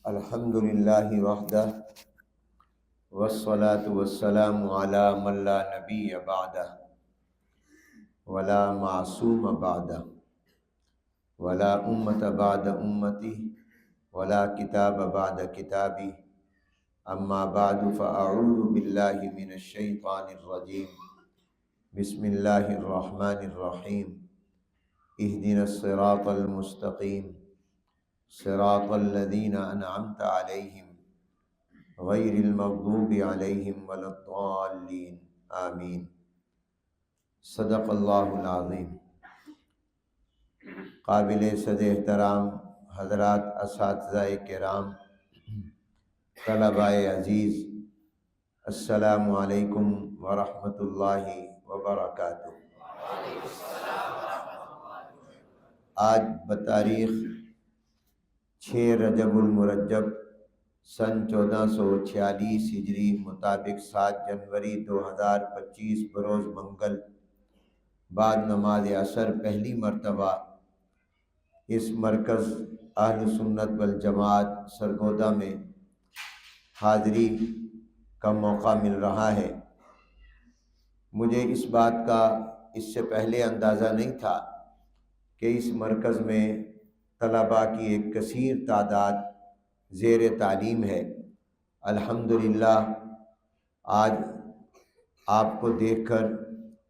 الحمد للہ وحدہ والصلاة والسلام علی من لا نبی بعدہ ولا معصوم بعدہ ولا امت بعد امتی ولا کتاب بعد کتابی اما بعد فاعوذ باللہ من الشیطان الرجیم بسم اللہ الرحمن الرحیم اہدنا الصراط المستقیم صراط الذین انعمت علیہم غیر المغضوب علیہم ولا الضالین آمین۔ صدق اللہ العظیم۔ قابل صد احترام حضرات اساتذہ کرام، طلباء عزیز، السلام علیکم ورحمۃ اللہ وبرکاتہ۔ آج بتاریخ 6 رجب المرجب سن 1446 ہجری مطابق 7 جنوری 2025 بروز منگل بعد نماز عصر پہلی مرتبہ اس مرکز اہل سنت والجماعت سرگودہ میں حاضری کا موقع مل رہا ہے۔ مجھے اس بات کا اس سے پہلے اندازہ نہیں تھا کہ اس مرکز میں طلباء کی ایک کثیر تعداد زیر تعلیم ہے۔ الحمدللہ آج آپ کو دیکھ کر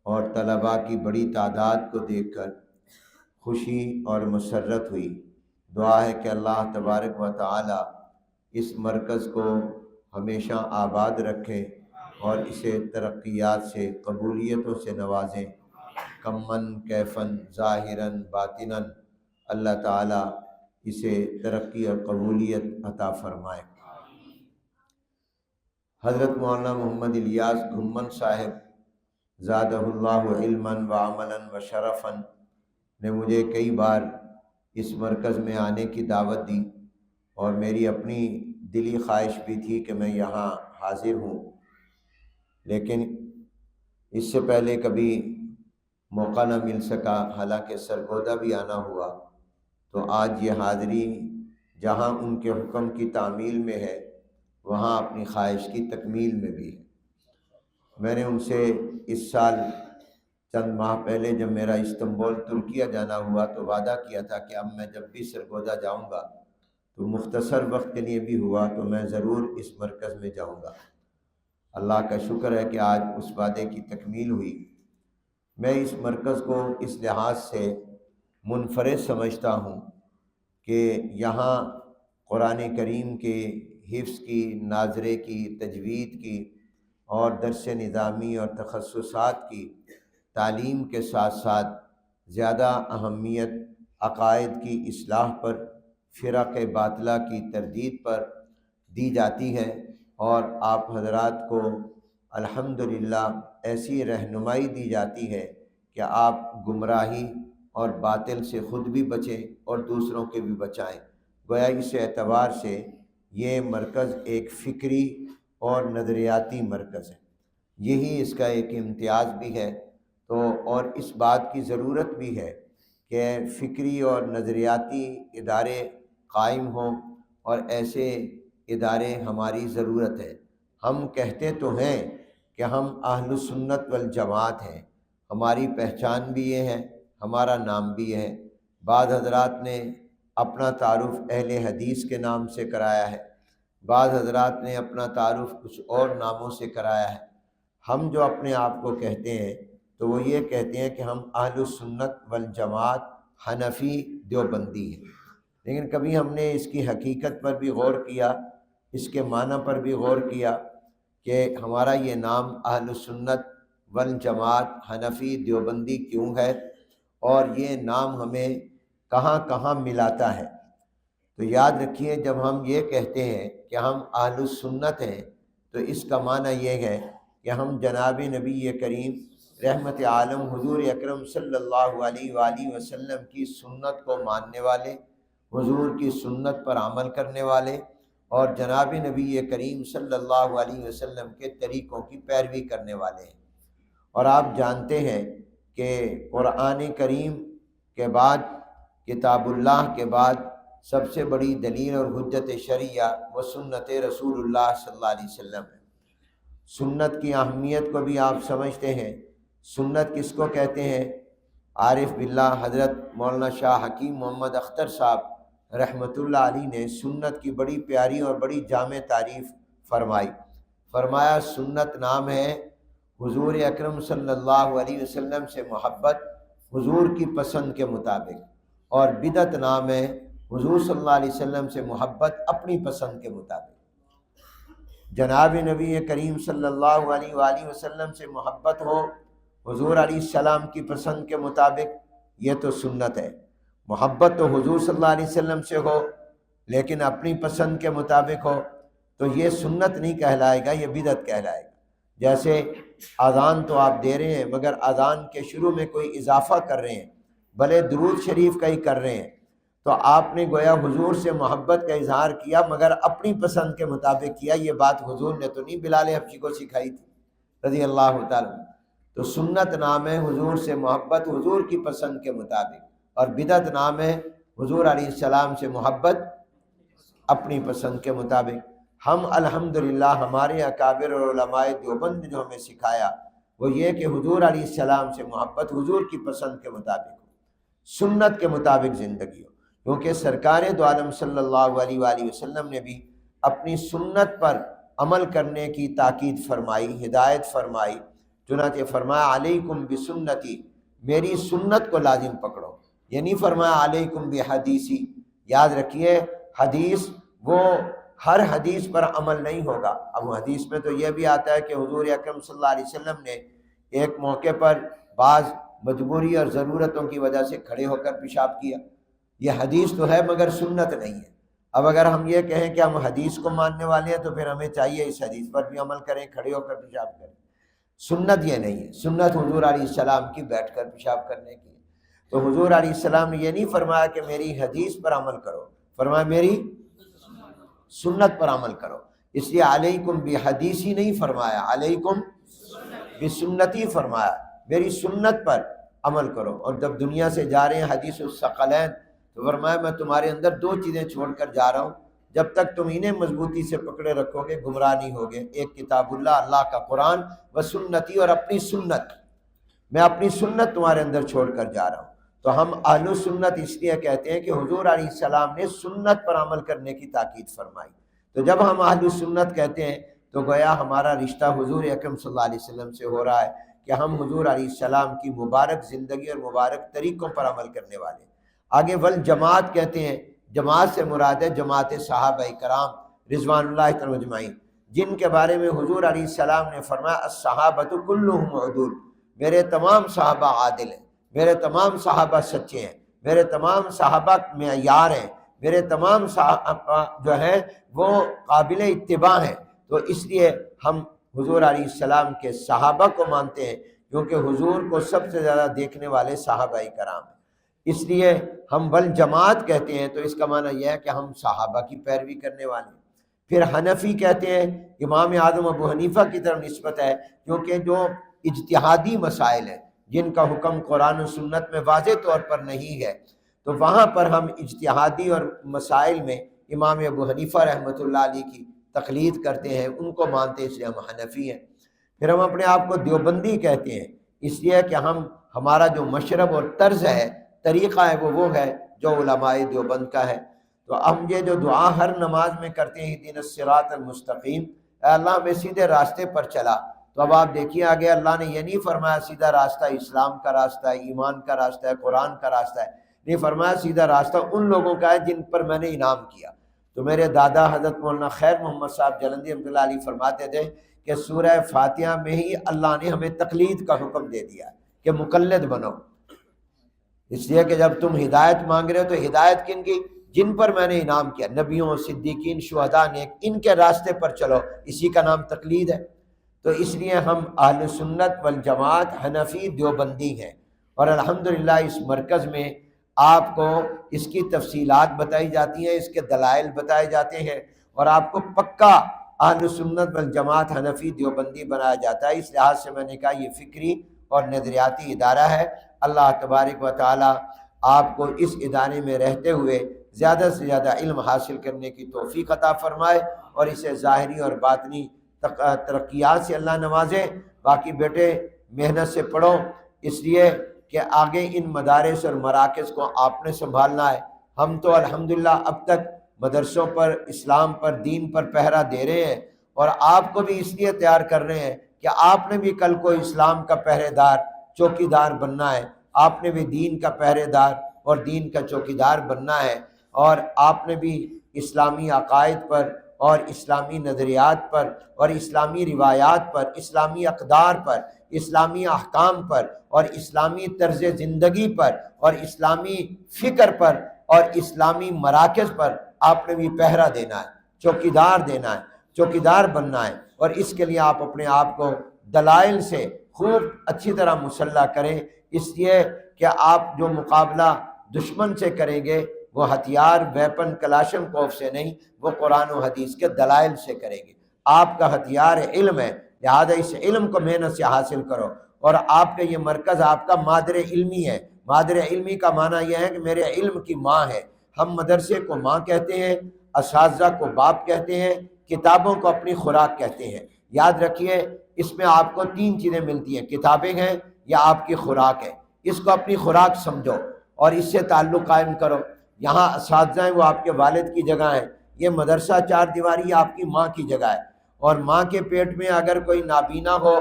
اور طلباء کی بڑی تعداد کو دیکھ کر خوشی اور مسرت ہوئی۔ دعا ہے کہ اللہ تبارک و تعالی اس مرکز کو ہمیشہ آباد رکھے اور اسے ترقیات سے، قبولیتوں سے نوازیں، کمن کیفن ظاہراً باطناً اللہ تعالیٰ اسے ترقی اور قبولیت عطا فرمائے۔ حضرت مولانا محمد الیاس گھمن صاحب زادہ اللہ علما وعملا وشرفا نے مجھے کئی بار اس مرکز میں آنے کی دعوت دی، اور میری اپنی دلی خواہش بھی تھی کہ میں یہاں حاضر ہوں، لیکن اس سے پہلے کبھی موقع نہ مل سکا، حالانکہ سرگودہ بھی آنا ہوا۔ تو آج یہ حاضری جہاں ان کے حکم کی تعمیل میں ہے، وہاں اپنی خواہش کی تکمیل میں بھی ہے۔ میں نے ان سے اس سال چند ماہ پہلے جب میرا استنبول ترکیہ جانا ہوا تو وعدہ کیا تھا کہ اب میں جب بھی سرگودہ جاؤں گا تو مختصر وقت کے لیے بھی ہوا تو میں ضرور اس مرکز میں جاؤں گا۔ اللہ کا شکر ہے کہ آج اس وعدے کی تکمیل ہوئی۔ میں اس مرکز کو اس لحاظ سے منفرد سمجھتا ہوں کہ یہاں قرآن کریم کے حفظ کی، ناظرے کی، تجوید کی اور درس نظامی اور تخصصات کی تعلیم کے ساتھ ساتھ زیادہ اہمیت عقائد کی اصلاح پر، فرق باطلہ کی تردید پر دی جاتی ہے، اور آپ حضرات کو الحمدللہ ایسی رہنمائی دی جاتی ہے کہ آپ گمراہی اور باطل سے خود بھی بچیں اور دوسروں کے بھی بچائیں۔ گویا اس اعتبار سے یہ مرکز ایک فکری اور نظریاتی مرکز ہے، یہی اس کا ایک امتیاز بھی ہے۔ تو اور اس بات کی ضرورت بھی ہے کہ فکری اور نظریاتی ادارے قائم ہوں، اور ایسے ادارے ہماری ضرورت ہے۔ ہم کہتے تو ہیں کہ ہم اہل سنت والجماعت ہیں، ہماری پہچان بھی یہ ہے، ہمارا نام بھی ہے۔ بعض حضرات نے اپنا تعارف اہل حدیث کے نام سے کرایا ہے، بعض حضرات نے اپنا تعارف کچھ اور ناموں سے کرایا ہے۔ ہم جو اپنے آپ کو کہتے ہیں تو وہ یہ کہتے ہیں کہ ہم اہل سنت والجماعت حنفی دیوبندی ہیں، لیکن کبھی ہم نے اس کی حقیقت پر بھی غور کیا، اس کے معنی پر بھی غور کیا کہ ہمارا یہ نام اہل سنت والجماعت حنفی دیوبندی کیوں ہے، اور یہ نام ہمیں کہاں کہاں ملاتا ہے۔ تو یاد رکھیے، جب ہم یہ کہتے ہیں کہ ہم اہل سنت ہیں تو اس کا معنی یہ ہے کہ ہم جناب نبی کریم رحمت عالم حضور اکرم صلی اللہ علیہ وآلہ وسلم کی سنت کو ماننے والے، حضور کی سنت پر عمل کرنے والے، اور جناب نبی کریم صلی اللہ علیہ وسلم کے طریقوں کی پیروی کرنے والے ہیں۔ اور آپ جانتے ہیں کہ قرآن کریم کے بعد، کتاب اللہ کے بعد سب سے بڑی دلیل اور حجت شرعیہ وہ سنت رسول اللہ صلی اللہ علیہ وسلم ہے۔ سنت کی اہمیت کو بھی آپ سمجھتے ہیں۔ سنت کس کو کہتے ہیں؟ عارف باللہ حضرت مولانا شاہ حکیم محمد اختر صاحب رحمۃ اللہ علیہ نے سنت کی بڑی پیاری اور بڑی جامع تعریف فرمائی۔ فرمایا سنت نام ہے حضور اکرم صلی اللہ علیہ وسلم سے محبت حضور کی پسند کے مطابق، اور بدعت نام ہے حضور صلی اللہ علیہ وسلم سے محبت اپنی پسند کے مطابق۔ جناب نبی کریم صلی اللہ علیہ وآلہ وسلم سے محبت ہو حضور علیہ السلام کی پسند کے مطابق، یہ تو سنت ہے۔ محبت تو حضور صلی اللہ علیہ وسلم سے ہو لیکن اپنی پسند کے مطابق ہو تو یہ سنت نہیں کہلائے گا، یہ بدعت کہلائے گا۔ جیسے اذان تو آپ دے رہے ہیں مگر اذان کے شروع میں کوئی اضافہ کر رہے ہیں، بھلے درود شریف کا ہی کر رہے ہیں، تو آپ نے گویا حضور سے محبت کا اظہار کیا مگر اپنی پسند کے مطابق کیا۔ یہ بات حضور نے تو نہیں بلال حبشی کو سکھائی تھی رضی اللہ تعالیٰ۔ تو سنت نام ہے حضور سے محبت حضور کی پسند کے مطابق، اور بدعت نام ہے حضور علیہ السلام سے محبت اپنی پسند کے مطابق۔ ہم الحمدللہ ہمارے اکابر اور علماء دیوبند نے جو ہمیں سکھایا وہ یہ کہ حضور علیہ السلام سے محبت حضور کی پسند کے مطابق ہو، سنت کے مطابق زندگی ہو، کیونکہ سرکار دو عالم صلی اللہ علیہ وآلہ وسلم نے بھی اپنی سنت پر عمل کرنے کی تاکید فرمائی، ہدایت فرمائی۔ چنانچہ فرمایا علیکم بسنتی، میری سنت کو لازم پکڑو، یہ نہیں فرمایا علیکم بحدیثی۔ یاد رکھیے حدیث وہ ہر حدیث پر عمل نہیں ہوگا۔ اب حدیث میں تو یہ بھی آتا ہے کہ حضور اکرم صلی اللہ علیہ وسلم نے ایک موقع پر بعض مجبوری اور ضرورتوں کی وجہ سے کھڑے ہو کر پیشاب کیا، یہ حدیث تو ہے مگر سنت نہیں ہے۔ اب اگر ہم یہ کہیں کہ ہم حدیث کو ماننے والے ہیں تو پھر ہمیں چاہیے اس حدیث پر بھی عمل کریں، کھڑے ہو کر پیشاب کریں۔ سنت یہ نہیں ہے، سنت حضور علیہ السلام کی بیٹھ کر پیشاب کرنے کی۔ تو حضور علیہ السلام نے یہ نہیں فرمایا کہ میری حدیث پر عمل کرو، فرمایا میری سنت پر عمل کرو۔ اس لیے علیکم بحدیثی نہیں فرمایا، علیکم بسنتی فرمایا، میری سنت پر عمل کرو۔ اور جب دنیا سے جا رہے ہیں حدیث الثقلین تو فرمایا میں تمہارے اندر دو چیزیں چھوڑ کر جا رہا ہوں، جب تک تم انہیں مضبوطی سے پکڑے رکھو گے گمراہ نہیں ہوگے۔ ایک کتاب اللہ کا قرآن و سنتی، اور اپنی سنت، میں اپنی سنت تمہارے اندر چھوڑ کر جا رہا ہوں۔ تو ہم اہل سنت اس لیے کہتے ہیں کہ حضور علیہ السلام نے سنت پر عمل کرنے کی تاکید فرمائی۔ تو جب ہم اہل سنت کہتے ہیں تو گویا ہمارا رشتہ حضور اکرم صلی اللہ علیہ وسلم سے ہو رہا ہے کہ ہم حضور علیہ السلام کی مبارک زندگی اور مبارک طریقوں پر عمل کرنے والے۔ آگے والجماعت کہتے ہیں، جماعت سے مراد ہے جماعت صحابہ کرام رضوان اللہ تعالی اجمعین، جن کے بارے میں حضور علیہ السلام نے فرمایا الصحابۃ کلھم عدول، میرے تمام صحابہ عادل ہیں، میرے تمام صحابہ سچے ہیں، میرے تمام صحابہ معیار ہیں، میرے تمام صحابہ جو ہیں وہ قابل اتباع ہیں۔ تو اس لیے ہم حضور علیہ السلام کے صحابہ کو مانتے ہیں کیونکہ حضور کو سب سے زیادہ دیکھنے والے صحابہ کرام ہیں، اس لیے ہم والجماعت کہتے ہیں۔ تو اس کا معنی یہ ہے کہ ہم صحابہ کی پیروی کرنے والے ہیں۔ پھر حنفی کہتے ہیں، امام اعظم ابو حنیفہ کی طرف نسبت ہے کیونکہ جو اجتہادی مسائل ہیں جن کا حکم قرآن و سنت میں واضح طور پر نہیں ہے تو وہاں پر ہم اجتہادی اور مسائل میں امام ابو حنیفہ رحمۃ اللہ علیہ کی تقلید کرتے ہیں، ان کو مانتے ہیں، اس لیے ہم حنفی ہیں۔ پھر ہم اپنے آپ کو دیوبندی کہتے ہیں، اس لیے کہ ہمارا جو مشرب اور طرز ہے، طریقہ ہے، وہ ہے جو علماء دیوبند کا ہے۔ تو ہم یہ جو دعا ہر نماز میں کرتے ہیں اہدنا الصراط المستقیم، اے اللہ ہمیں سیدھے راستے پر چلا، تو اب آپ دیکھیے آگے اللہ نے یہ نہیں فرمایا سیدھا راستہ اسلام کا راستہ ہے، ایمان کا راستہ ہے، قرآن کا راستہ ہے، نہیں فرمایا سیدھا راستہ ان لوگوں کا ہے جن پر میں نے انعام کیا۔ تو میرے دادا حضرت مولانا خیر محمد صاحب جلندی رحمۃ اللہ علیہ فرماتے تھے کہ سورہ فاتحہ میں ہی اللہ نے ہمیں تقلید کا حکم دے دیا کہ مقلد بنو، اس لیے کہ جب تم ہدایت مانگ رہے ہو تو ہدایت کن کی؟ جن پر میں نے انعام کیا، نبیوں، صدیقین، شہداء، نیک، ان کے راستے پر چلو، اسی کا نام تقلید ہے۔ تو اس لیے ہم اہل سنت والجماعت حنفی دیوبندی ہیں، اور الحمدللہ اس مرکز میں آپ کو اس کی تفصیلات بتائی جاتی ہیں، اس کے دلائل بتائے جاتے ہیں، اور آپ کو پکا اہل سنت والجماعت حنفی دیوبندی بنایا جاتا ہے۔ اس لحاظ سے میں نے کہا یہ فکری اور نظریاتی ادارہ ہے۔ اللہ تبارک و تعالی آپ کو اس ادارے میں رہتے ہوئے زیادہ سے زیادہ علم حاصل کرنے کی توفیق عطا فرمائے اور اسے ظاہری اور باطنی ترقیات سے اللہ نوازے۔ باقی بیٹے محنت سے پڑھو، اس لیے کہ آگے ان مدارس اور مراکز کو آپ نے سنبھالنا ہے۔ ہم تو الحمدللہ اب تک مدرسوں پر، اسلام پر، دین پر پہرا دے رہے ہیں، اور آپ کو بھی اس لیے تیار کر رہے ہیں کہ آپ نے بھی کل کو اسلام کا پہرے دار، چوکی دار بننا ہے۔ آپ نے بھی دین کا پہرے دار اور دین کا چوکی دار بننا ہے، اور آپ نے بھی اسلامی عقائد پر اور اسلامی نظریات پر اور اسلامی روایات پر، اسلامی اقدار پر، اسلامی احکام پر اور اسلامی طرز زندگی پر اور اسلامی فکر پر اور اسلامی مراکز پر آپ نے بھی پہرا دینا ہے، چوکیدار دینا ہے، چوکیدار بننا ہے۔ اور اس کے لیے آپ اپنے آپ کو دلائل سے خوب اچھی طرح مسلح کریں، اس لیے کہ آپ جو مقابلہ دشمن سے کریں گے وہ ہتھیار، ویپن، کلاشن کوف سے نہیں، وہ قرآن و حدیث کے دلائل سے کریں گے۔ آپ کا ہتھیار علم ہے، لہذا اس علم کو محنت سے حاصل کرو۔ اور آپ کا یہ مرکز آپ کا مادر علمی ہے۔ مادر علمی کا معنی یہ ہے کہ میرے علم کی ماں ہے۔ ہم مدرسے کو ماں کہتے ہیں، اساتذہ کو باپ کہتے ہیں، کتابوں کو اپنی خوراک کہتے ہیں۔ یاد رکھیے اس میں آپ کو 3 چیزیں ملتی ہیں، کتابیں ہیں یا آپ کی خوراک ہے۔ اس کو اپنی خوراک سمجھو اور اس سے تعلق قائم کرو۔ یہاں اساتذہ ہیں وہ آپ کے والد کی جگہ ہیں، یہ مدرسہ 4 دیواری آپ کی ماں کی جگہ ہے۔ اور ماں کے پیٹ میں اگر کوئی نابینا ہو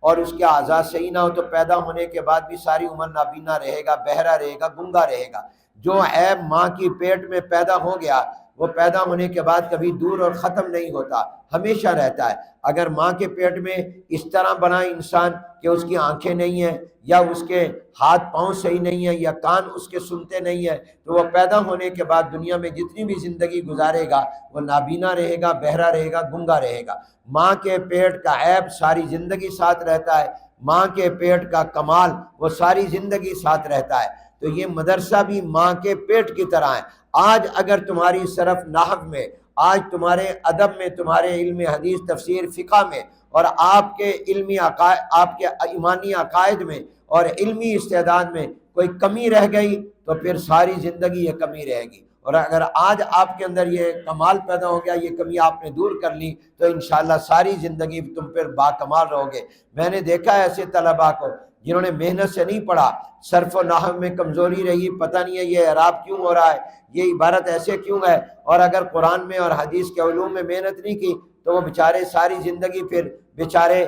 اور اس کے اعضاء صحیح نہ ہو تو پیدا ہونے کے بعد بھی ساری عمر نابینا رہے گا، بہرا رہے گا، گنگا رہے گا۔ جو عیب ماں کی پیٹ میں پیدا ہو گیا وہ پیدا ہونے کے بعد کبھی دور اور ختم نہیں ہوتا، ہمیشہ رہتا ہے۔ اگر ماں کے پیٹ میں اس طرح بنا انسان کہ اس کی آنکھیں نہیں ہیں یا اس کے ہاتھ پاؤں صحیح نہیں ہیں یا کان اس کے سنتے نہیں ہیں تو وہ پیدا ہونے کے بعد دنیا میں جتنی بھی زندگی گزارے گا وہ نابینا رہے گا، بہرا رہے گا، گنگا رہے گا۔ ماں کے پیٹ کا عیب ساری زندگی ساتھ رہتا ہے، ماں کے پیٹ کا کمال وہ ساری زندگی ساتھ رہتا ہے۔ تو یہ مدرسہ بھی ماں کے پیٹ کی طرح ہے۔ آج اگر تمہاری صرف نحو میں، آج تمہارے ادب میں، تمہارے علم حدیث، تفسیر، فقہ میں اور آپ کے علمی عقائد، آپ کے ایمانی عقائد میں اور علمی استعداد میں کوئی کمی رہ گئی تو پھر ساری زندگی یہ کمی رہے گی۔ اور اگر آج آپ کے اندر یہ کمال پیدا ہو گیا، یہ کمی آپ نے دور کر لی تو انشاءاللہ ساری زندگی تم پھر با کمال رہو گے۔ میں نے دیکھا ہے ایسے طلباء کو جنہوں نے محنت سے نہیں پڑھا، صرف و نحو میں کمزوری رہی، پتہ نہیں ہے یہ اعراب کیوں ہو رہا ہے، یہ عبارت ایسے کیوں ہے، اور اگر قرآن میں اور حدیث کے علوم میں محنت نہیں کی تو وہ بیچارے ساری زندگی پھر بیچارے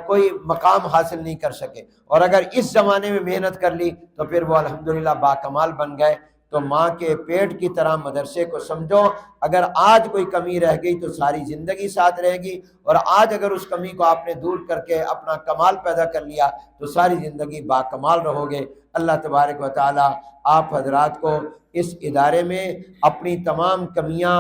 کوئی مقام حاصل نہیں کر سکے۔ اور اگر اس زمانے میں محنت کر لی تو پھر وہ الحمدللہ با کمال بن گئے۔ تو ماں کے پیٹ کی طرح مدرسے کو سمجھو، اگر آج کوئی کمی رہ گئی تو ساری زندگی ساتھ رہے گی، اور آج اگر اس کمی کو آپ نے دور کر کے اپنا کمال پیدا کر لیا تو ساری زندگی با کمال رہو گے۔ اللہ تبارک و تعالی آپ حضرات کو اس ادارے میں اپنی تمام کمیاں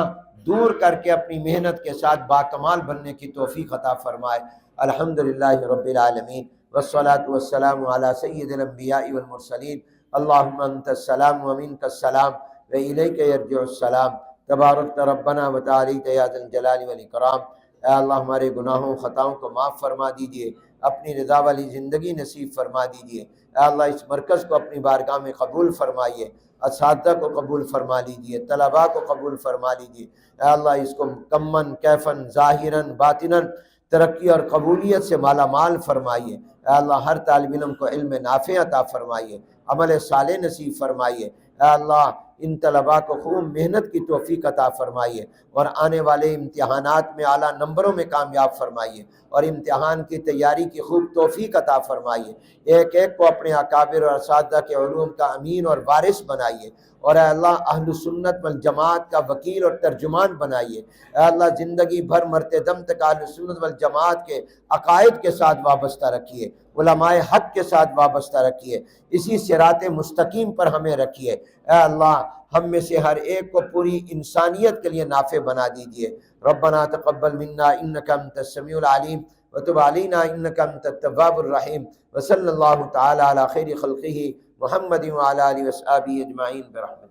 دور کر کے اپنی محنت کے ساتھ با کمال بننے کی توفیق عطا فرمائے۔ الحمدللہ رب العالمین والصلاة والسلام علی سید الانبیاء والمرسلین۔ اللہم انت السلام ومنک السلام وإلیک یرجع السلام، تبارک ربنا وتعالیت یا ذا الجلال والاکرام۔ اے اللہ ہمارے گناہوں خطاؤں کو معاف فرما دیجئے، اپنی رضا والی زندگی نصیب فرما دیجئے۔ اے اللہ اس مرکز کو اپنی بارگاہ میں قبول فرمائیے، اساتذہ کو قبول فرما لیجئے، طلباء کو قبول فرما لیجئے۔ اے اللہ اس کو کمن کیفن ظاہراً باطناً ترقی اور قبولیت سے مالا مال فرمائیے۔ اے اللہ ہر طالب علم کو علم نافع عطا فرمائیے، عمل صالح نصیب فرمائیے۔ اے اللہ ان طلباء کو خوب محنت کی توفیق عطا فرمائیے اور آنے والے امتحانات میں اعلیٰ نمبروں میں کامیاب فرمائیے اور امتحان کی تیاری کی خوب توفیق عطا فرمائیے۔ ایک ایک کو اپنے اکابر اور اساتذہ کے علوم کا امین اور وارث بنائیے، اور اے اللہ اہل سنت والجماعت کا وکیل اور ترجمان بنائیے۔ اے اللہ زندگی بھر مرتے دم تک اہل سنت والجماعت کے عقائد کے ساتھ وابستہ رکھیے، علماء حق کے ساتھ وابستہ رکھیے، اسی صراط مستقیم پر ہمیں رکھیے۔ اے اللہ ہم میں سے ہر ایک کو پوری انسانیت کے لیے نافع بنا دیجئے۔ ربنا تقبل منا انک انت السمیع العلیم وتب علینا انک انت التواب الرحیم، وصلی اللہ تعالی علی خیر خلقہ محمد وعلی آلہ وصحبہ اجمعین برحمتہ۔